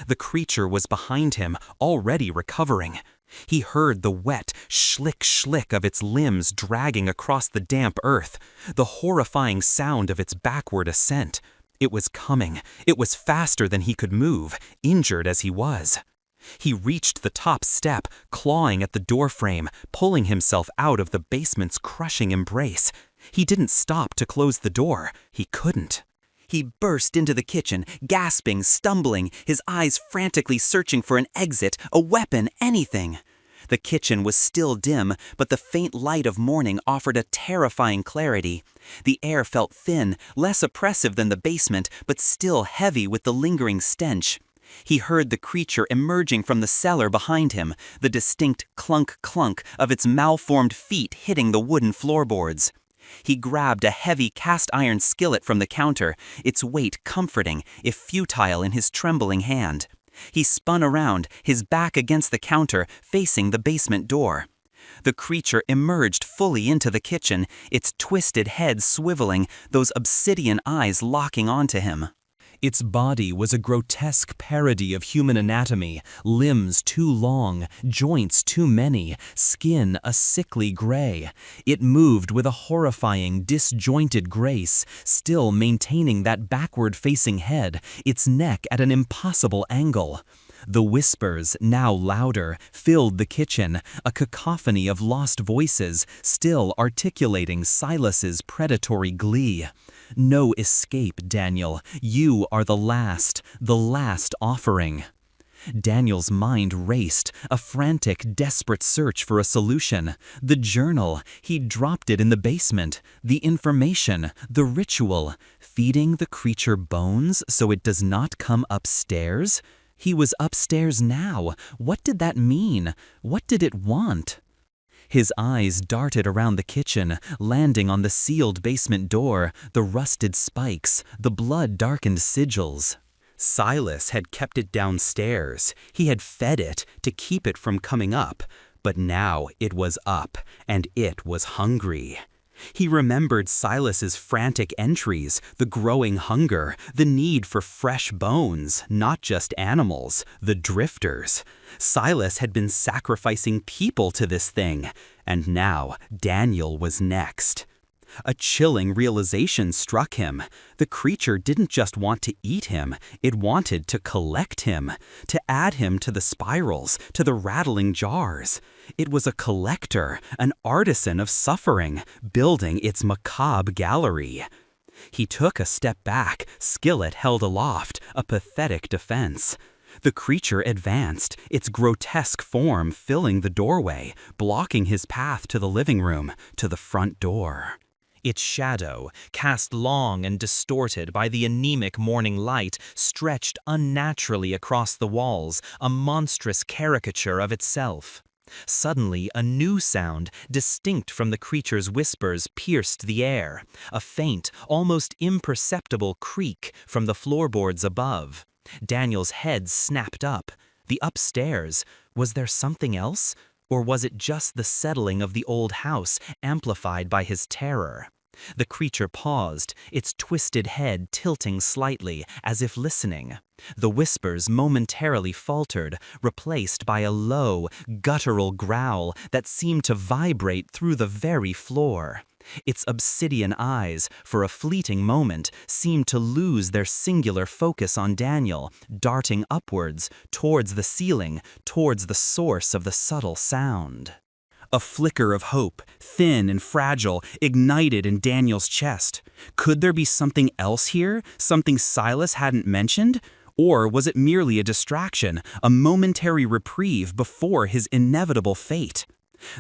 The creature was behind him, already recovering. He heard the wet, schlick-schlick of its limbs dragging across the damp earth, the horrifying sound of its backward ascent. It was coming. It was faster than he could move, injured as he was. He reached the top step, clawing at the doorframe, pulling himself out of the basement's crushing embrace. He didn't stop to close the door. He couldn't. He burst into the kitchen, gasping, stumbling, his eyes frantically searching for an exit, a weapon, anything. The kitchen was still dim, but the faint light of morning offered a terrifying clarity. The air felt thin, less oppressive than the basement, but still heavy with the lingering stench. He heard the creature emerging from the cellar behind him, the distinct clunk-clunk of its malformed feet hitting the wooden floorboards. He grabbed a heavy cast-iron skillet from the counter, its weight comforting, if futile in his trembling hand. He spun around, his back against the counter, facing the basement door. The creature emerged fully into the kitchen, its twisted head swiveling, those obsidian eyes locking onto him. Its body was a grotesque parody of human anatomy, limbs too long, joints too many, skin a sickly gray. It moved with a horrifying, disjointed grace, still maintaining that backward-facing head, its neck at an impossible angle. The whispers, now louder, filled the kitchen, a cacophony of lost voices still articulating Silas's predatory glee. No escape, Daniel. You are the last offering. Daniel's mind raced, a frantic, desperate search for a solution. The journal, he'd dropped it in the basement. The information, the ritual, feeding the creature bones so it does not come upstairs? He was upstairs now. What did that mean? What did it want? His eyes darted around the kitchen, landing on the sealed basement door, the rusted spikes, the blood-darkened sigils. Silas had kept it downstairs. He had fed it to keep it from coming up. But now it was up, and it was hungry. He remembered Silas's frantic entries, the growing hunger, the need for fresh bones, not just animals, the drifters. Silas had been sacrificing people to this thing, and now Daniel was next. A chilling realization struck him. The creature didn't just want to eat him, it wanted to collect him, to add him to the spirals, to the rattling jars. It was a collector, an artisan of suffering, building its macabre gallery. He took a step back, skillet held aloft, a pathetic defense. The creature advanced, its grotesque form filling the doorway, blocking his path to the living room, to the front door. Its shadow, cast long and distorted by the anemic morning light, stretched unnaturally across the walls, a monstrous caricature of itself. Suddenly, a new sound, distinct from the creature's whispers, pierced the air, a faint, almost imperceptible creak from the floorboards above. Daniel's head snapped up. The upstairs. Was there something else? Or was it just the settling of the old house, amplified by his terror? The creature paused, its twisted head tilting slightly, as if listening. The whispers momentarily faltered, replaced by a low, guttural growl that seemed to vibrate through the very floor. Its obsidian eyes, for a fleeting moment, seemed to lose their singular focus on Daniel, darting upwards, towards the ceiling, towards the source of the subtle sound. A flicker of hope, thin and fragile, ignited in Daniel's chest. Could there be something else here? Something Silas hadn't mentioned? Or was it merely a distraction, a momentary reprieve before his inevitable fate?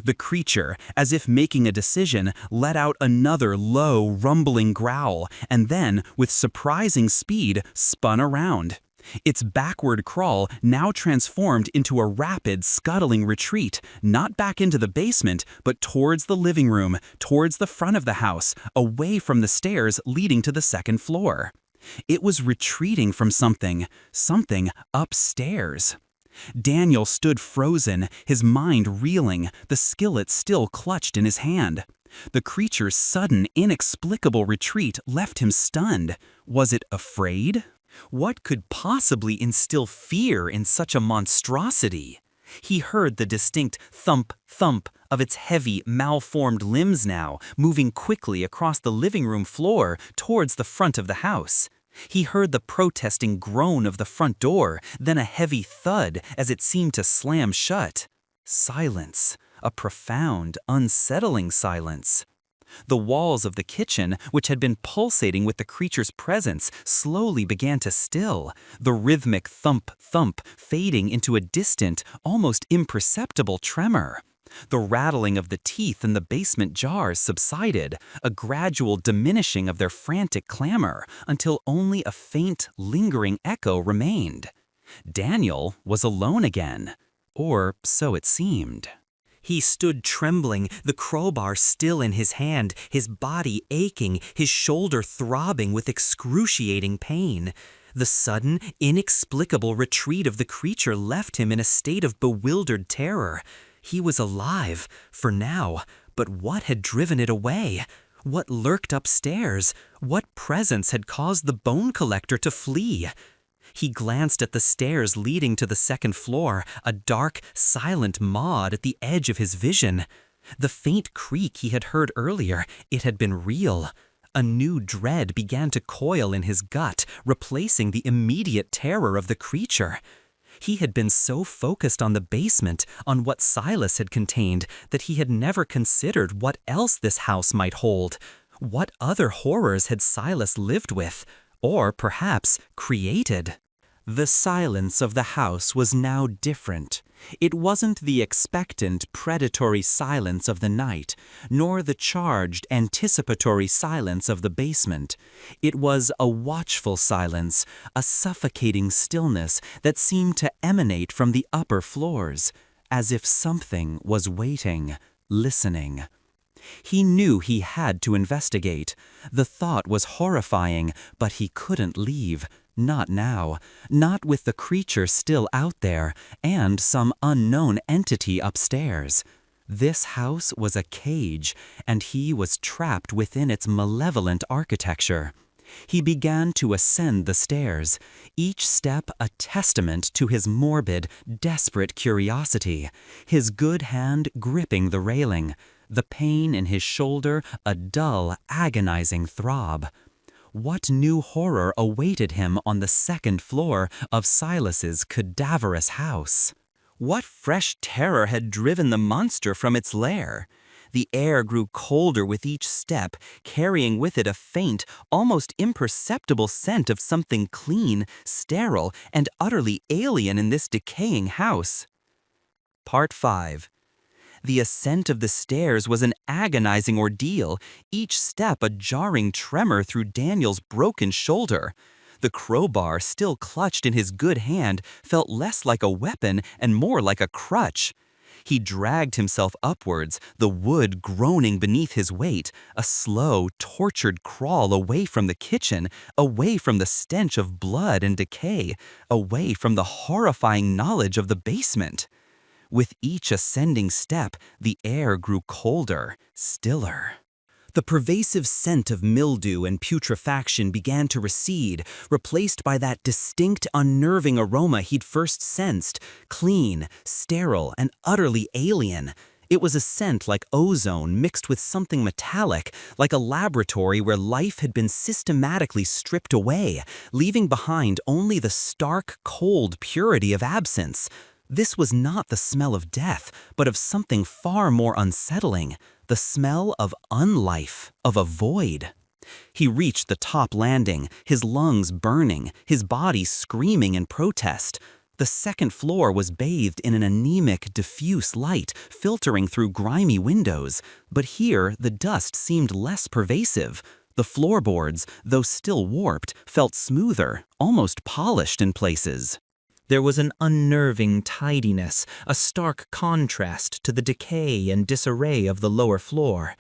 The creature, as if making a decision, let out another low, rumbling growl, and then, with surprising speed, spun around. Its backward crawl now transformed into a rapid, scuttling retreat, not back into the basement, but towards the living room, towards the front of the house, away from the stairs leading to the second floor. It was retreating from something upstairs. Daniel stood frozen, his mind reeling, the skillet still clutched in his hand. The creature's sudden, inexplicable retreat left him stunned. Was it afraid? What could possibly instill fear in such a monstrosity? He heard the distinct thump, thump of its heavy, malformed limbs now, moving quickly across the living room floor towards the front of the house. He heard the protesting groan of the front door, then a heavy thud as it seemed to slam shut. Silence, a profound, unsettling silence. The walls of the kitchen, which had been pulsating with the creature's presence, slowly began to still, the rhythmic thump-thump fading into a distant, almost imperceptible tremor. The rattling of the teeth in the basement jars subsided, a gradual diminishing of their frantic clamor, until only a faint, lingering echo remained. Daniel was alone again, or so it seemed. He stood trembling, the crowbar still in his hand, his body aching, his shoulder throbbing with excruciating pain. The sudden, inexplicable retreat of the creature left him in a state of bewildered terror. He was alive, for now, but what had driven it away? What lurked upstairs? What presence had caused the bone collector to flee? He glanced at the stairs leading to the second floor, a dark, silent maw at the edge of his vision. The faint creak he had heard earlier, it had been real. A new dread began to coil in his gut, replacing the immediate terror of the creature. He had been so focused on the basement, on what Silas had contained, that he had never considered what else this house might hold. What other horrors had Silas lived with, or perhaps created? The silence of the house was now different. It wasn't the expectant, predatory silence of the night, nor the charged, anticipatory silence of the basement. It was a watchful silence, a suffocating stillness that seemed to emanate from the upper floors, as if something was waiting, listening. He knew he had to investigate. The thought was horrifying, but he couldn't leave. Not now, not with the creature still out there, and some unknown entity upstairs. This house was a cage, and he was trapped within its malevolent architecture. He began to ascend the stairs, each step a testament to his morbid, desperate curiosity, his good hand gripping the railing, the pain in his shoulder a dull, agonizing throb. What new horror awaited him on the second floor of Silas's cadaverous house? What fresh terror had driven the monster from its lair? The air grew colder with each step, carrying with it a faint, almost imperceptible scent of something clean, sterile, and utterly alien in this decaying house. Part 5. The ascent of the stairs was an agonizing ordeal, each step a jarring tremor through Daniel's broken shoulder. The crowbar, still clutched in his good hand, felt less like a weapon and more like a crutch. He dragged himself upwards, the wood groaning beneath his weight, a slow, tortured crawl away from the kitchen, away from the stench of blood and decay, away from the horrifying knowledge of the basement. With each ascending step, the air grew colder, stiller. The pervasive scent of mildew and putrefaction began to recede, replaced by that distinct, unnerving aroma he'd first sensed, clean, sterile, and utterly alien. It was a scent like ozone mixed with something metallic, like a laboratory where life had been systematically stripped away, leaving behind only the stark, cold purity of absence. This was not the smell of death, but of something far more unsettling, the smell of unlife, of a void. He reached the top landing, his lungs burning, his body screaming in protest. The second floor was bathed in an anemic, diffuse light filtering through grimy windows, but here the dust seemed less pervasive. The floorboards, though still warped, felt smoother, almost polished in places. There was an unnerving tidiness, a stark contrast to the decay and disarray of the lower floor.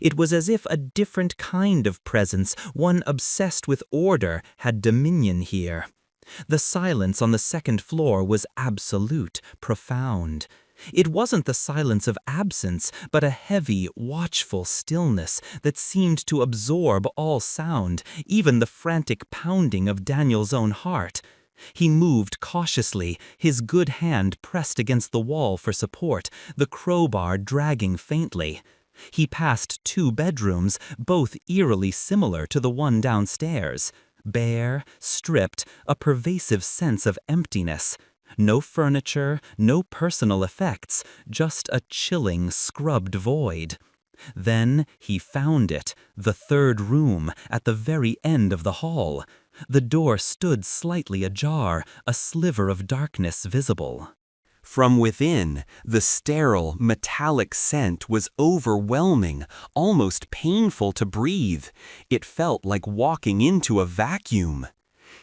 It was as if a different kind of presence, one obsessed with order, had dominion here. The silence on the second floor was absolute, profound. It wasn't the silence of absence, but a heavy, watchful stillness that seemed to absorb all sound, even the frantic pounding of Daniel's own heart. He moved cautiously, his good hand pressed against the wall for support, the crowbar dragging faintly. He passed 2 bedrooms, both eerily similar to the one downstairs. Bare, stripped, a pervasive sense of emptiness. No furniture, no personal effects, just a chilling, scrubbed void. Then he found it, the third room, at the very end of the hall. The door stood slightly ajar, a sliver of darkness visible. From within, the sterile, metallic scent was overwhelming, almost painful to breathe. It felt like walking into a vacuum.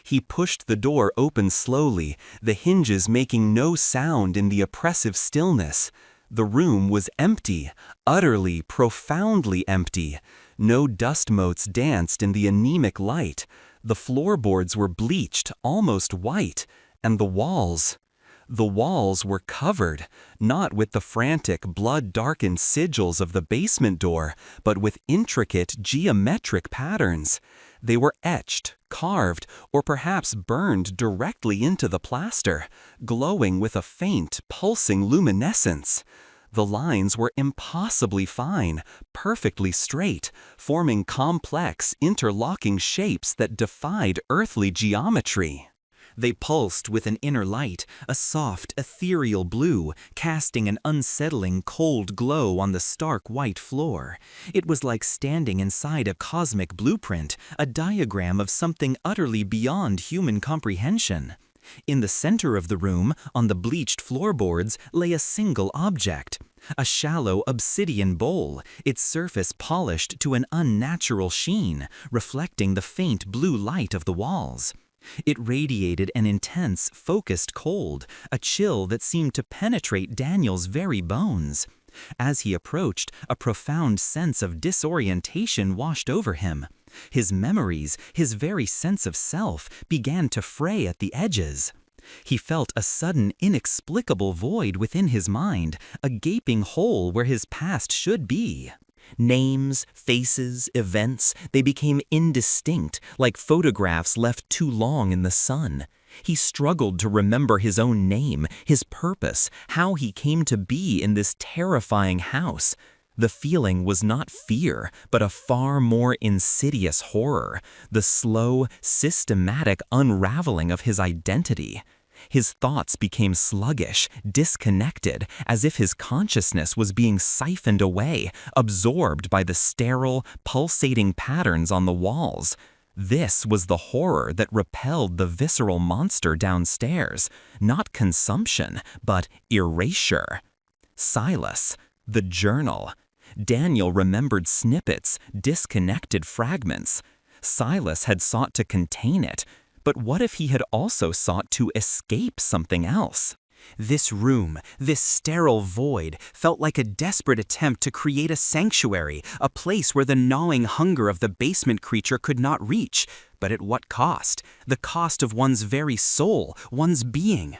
He pushed the door open slowly, the hinges making no sound in the oppressive stillness. The room was empty, utterly, profoundly empty. No dust motes danced in the anemic light. The floorboards were bleached, almost white, and the walls were covered, not with the frantic, blood-darkened sigils of the basement door, but with intricate, geometric patterns. They were etched, carved, or perhaps burned directly into the plaster, glowing with a faint, pulsing luminescence. The lines were impossibly fine, perfectly straight, forming complex, interlocking shapes that defied earthly geometry. They pulsed with an inner light, a soft, ethereal blue, casting an unsettling, cold glow on the stark white floor. It was like standing inside a cosmic blueprint, a diagram of something utterly beyond human comprehension. In the center of the room, on the bleached floorboards, lay a single object. A shallow obsidian bowl, its surface polished to an unnatural sheen, reflecting the faint blue light of the walls. It radiated an intense, focused cold, a chill that seemed to penetrate Daniel's very bones. As he approached, a profound sense of disorientation washed over him. His memories, his very sense of self, began to fray at the edges. He felt a sudden, inexplicable void within his mind, a gaping hole where his past should be. Names, faces, events, they became indistinct, like photographs left too long in the sun. He struggled to remember his own name, his purpose, how he came to be in this terrifying house. The feeling was not fear, but a far more insidious horror, the slow, systematic unraveling of his identity. His thoughts became sluggish, disconnected, as if his consciousness was being siphoned away, absorbed by the sterile, pulsating patterns on the walls. This was the horror that repelled the visceral monster downstairs, not consumption, but erasure. Silas, the journal. Daniel remembered snippets, disconnected fragments. Silas had sought to contain it, but what if he had also sought to escape something else? This room, this sterile void, felt like a desperate attempt to create a sanctuary, a place where the gnawing hunger of the basement creature could not reach. But at what cost? The cost of one's very soul, one's being.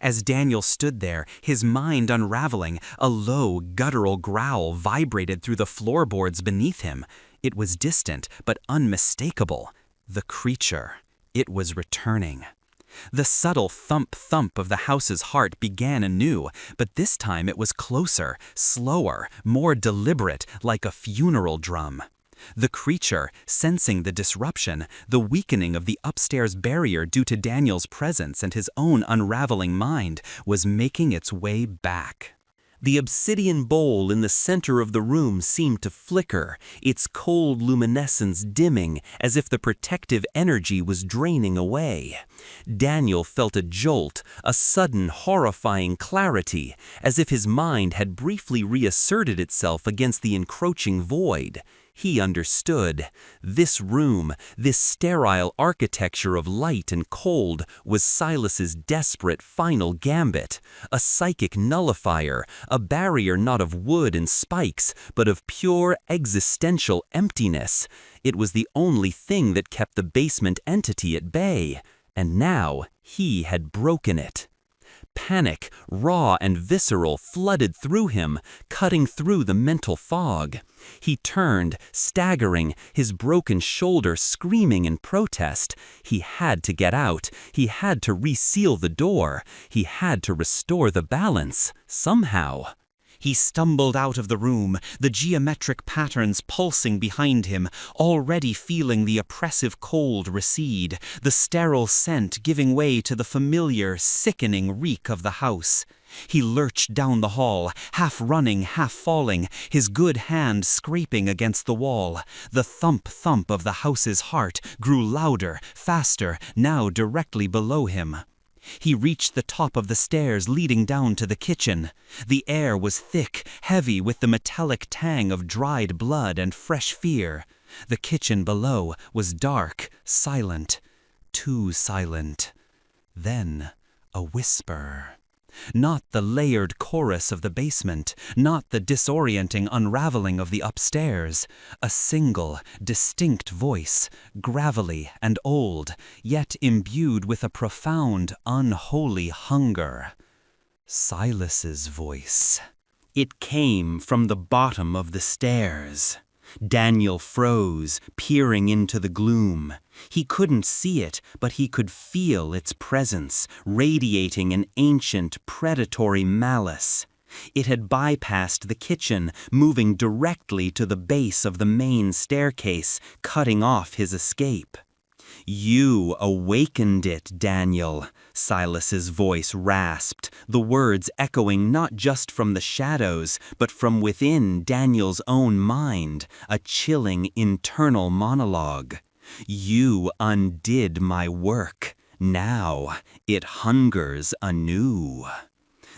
As Daniel stood there, his mind unraveling, a low, guttural growl vibrated through the floorboards beneath him. It was distant, but unmistakable. The creature. It was returning. The subtle thump-thump of the house's heart began anew, but this time it was closer, slower, more deliberate, like a funeral drum. The creature, sensing the disruption, the weakening of the upstairs barrier due to Daniel's presence and his own unraveling mind, was making its way back. The obsidian bowl in the center of the room seemed to flicker, its cold luminescence dimming as if the protective energy was draining away. Daniel felt a jolt, a sudden horrifying clarity, as if his mind had briefly reasserted itself against the encroaching void. He understood. This room, this sterile architecture of light and cold, was Silas's desperate final gambit, a psychic nullifier, a barrier not of wood and spikes, but of pure existential emptiness. It was the only thing that kept the basement entity at bay, and now he had broken it. Panic, raw and visceral, flooded through him, cutting through the mental fog. He turned, staggering, his broken shoulder screaming in protest. He had to get out. He had to reseal the door. He had to restore the balance, somehow. He stumbled out of the room, the geometric patterns pulsing behind him, already feeling the oppressive cold recede, the sterile scent giving way to the familiar, sickening reek of the house. He lurched down the hall, half running, half falling, his good hand scraping against the wall. The thump-thump of the house's heart grew louder, faster, now directly below him. He reached the top of the stairs leading down to the kitchen. The air was thick, heavy with the metallic tang of dried blood and fresh fear. The kitchen below was dark, silent, too silent. Then a whisper. Not the layered chorus of the basement, not the disorienting unraveling of the upstairs. A single, distinct voice, gravelly and old, yet imbued with a profound, unholy hunger. Silas's voice. It came from the bottom of the stairs. Daniel froze, peering into the gloom. He couldn't see it, but he could feel its presence, radiating an ancient, predatory malice. It had bypassed the kitchen, moving directly to the base of the main staircase, cutting off his escape. You awakened it, Daniel, Silas's voice rasped, the words echoing not just from the shadows, but from within Daniel's own mind, a chilling internal monologue. You undid my work. Now it hungers anew.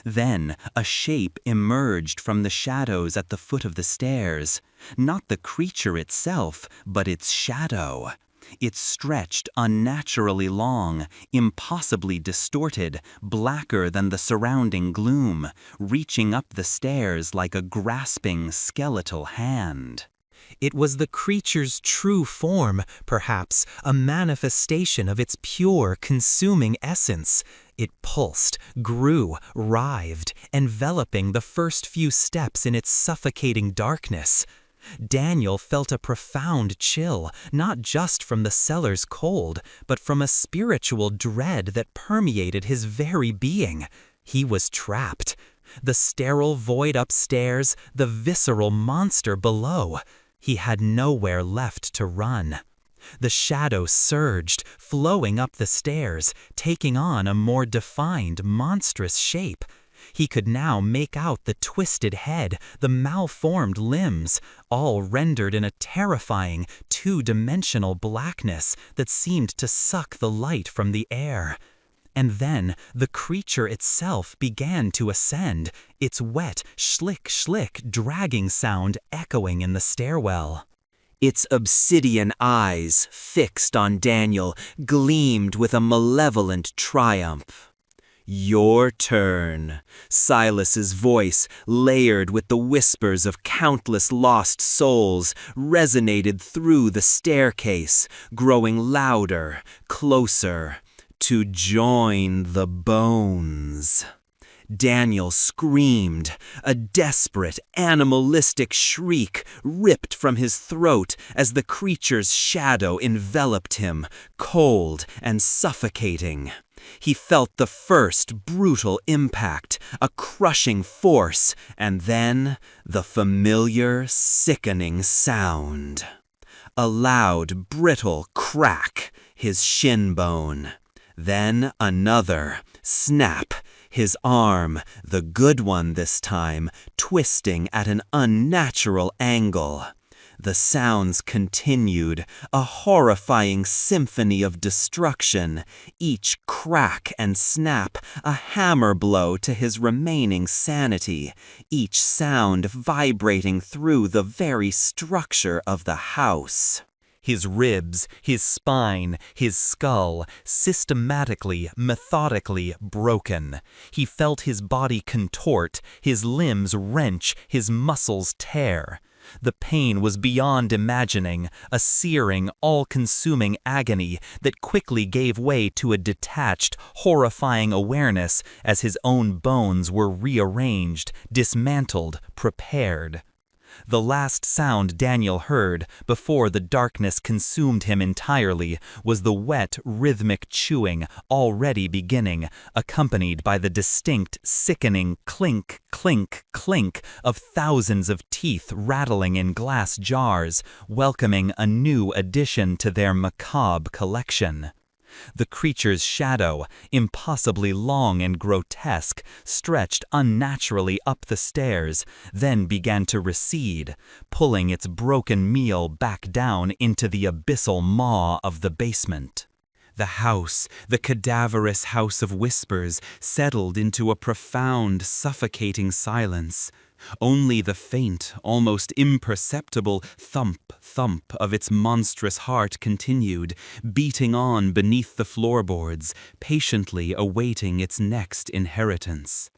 Then a shape emerged from the shadows at the foot of the stairs. Not the creature itself, but its shadow. It stretched unnaturally long, impossibly distorted, blacker than the surrounding gloom, reaching up the stairs like a grasping skeletal hand. It was the creature's true form, perhaps, a manifestation of its pure, consuming essence. It pulsed, grew, writhed, enveloping the first few steps in its suffocating darkness. Daniel felt a profound chill, not just from the cellar's cold, but from a spiritual dread that permeated his very being. He was trapped. The sterile void upstairs, the visceral monster below. He had nowhere left to run. The shadow surged, flowing up the stairs, taking on a more defined, monstrous shape. He could now make out the twisted head, the malformed limbs, all rendered in a terrifying, two-dimensional blackness that seemed to suck the light from the air. And then the creature itself began to ascend, its wet, schlick-schlick dragging sound echoing in the stairwell. Its obsidian eyes, fixed on Daniel, gleamed with a malevolent triumph. Your turn. Silas's voice, layered with the whispers of countless lost souls, resonated through the staircase, growing louder, closer. To join the bones. Daniel screamed, a desperate, animalistic shriek ripped from his throat as the creature's shadow enveloped him, cold and suffocating. He felt the first brutal impact, a crushing force, and then the familiar, sickening sound. A loud, brittle crack, his shin bone. Then another, snap, his arm, the good one this time, twisting at an unnatural angle. The sounds continued, a horrifying symphony of destruction, each crack and snap a hammer blow to his remaining sanity, each sound vibrating through the very structure of the house. His ribs, his spine, his skull, systematically, methodically broken. He felt his body contort, his limbs wrench, his muscles tear. The pain was beyond imagining, a searing, all-consuming agony that quickly gave way to a detached, horrifying awareness as his own bones were rearranged, dismantled, prepared. The last sound Daniel heard, before the darkness consumed him entirely, was the wet, rhythmic chewing already beginning, accompanied by the distinct, sickening clink, clink, clink of thousands of teeth rattling in glass jars, welcoming a new addition to their macabre collection. The creature's shadow, impossibly long and grotesque, stretched unnaturally up the stairs, then began to recede, pulling its broken meal back down into the abyssal maw of the basement. The house, the Cadaverous House of Whispers, settled into a profound, suffocating silence. Only the faint, almost imperceptible thump-thump of its monstrous heart continued, beating on beneath the floorboards, patiently awaiting its next inheritance.